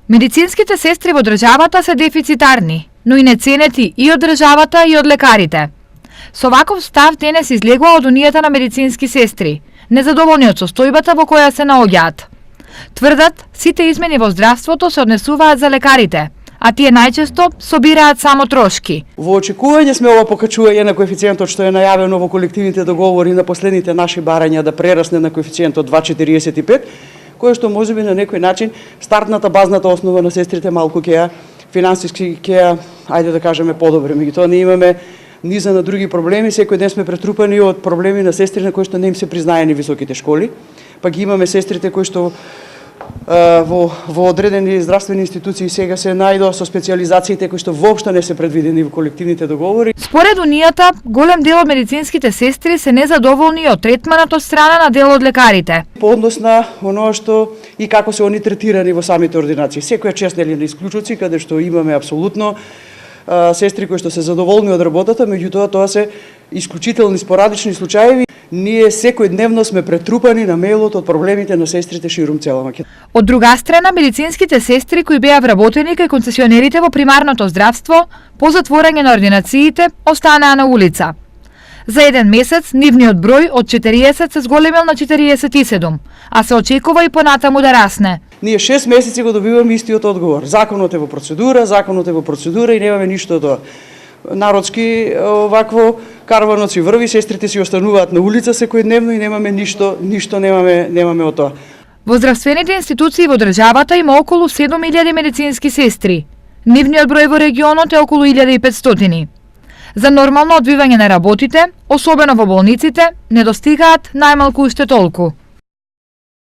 Медицинските сестри во државата се дефицитарни, но и неценети и од државата и од лекарите. Со ваков став денес излегува од Унијата на медицински сестри, незадоволни од состојбата во која се наоѓаат. Тврдат, сите измени во здравството се однесуваат за лекарите, а тие најчесто собираат само трошки. Во очекување сме ова покачување на коефициентот што е најавено во колективните договори на последните наши барања да прерасне на коефициентот 2,45, кој што можеби на некој начин стартната базната основа на сестрите малку ќе финансиски ќе ајде да кажеме подобри. Меѓутоа не имаме низа на други проблеми, секој ден сме претрупани од проблеми на сестри на кои што не им се признаени високите школи, па ги имаме сестрите кои што во одредени здравствени институции сега се најдоа со специјализациите кои што воопшто не се предвидени во колективните договори. Според Унијата, голем дел од медицинските сестри се незадоволни од третманот од страна на дел од лекарите. По однос на оноа што и како се они третирани во самите ординации. Секоја чест нели на исклучоци каде што имаме апсолутно сестри кои што се задоволни од работата, меѓутоа тоа се исклучителни спорадични случаи. Ние секојдневно сме претрупани на мејлот од проблемите на сестрите ширум цела Македонија. Од друга страна, медицинските сестри кои беа вработени кај концесионерите во примарното здравство, по затворање на ординациите, останаа на улица. За еден месец нивниот број од 40 се зголемил на 47, а се очекува и понатаму да расне. Ние 6 месеци го добиваме истиот одговор. Законот е во процедура и немаме ништо од тоа. Народски овакво карванот си врви, сестрите си остануваат на улица секојдневно и немаме ништо немаме од тоа. Во здравствените институции во државата има околу 7000 медицински сестри. Нивниот број во регионот е околу 1500. За нормално одвивање на работите, особено во болниците, недостигаат најмалку уште толку.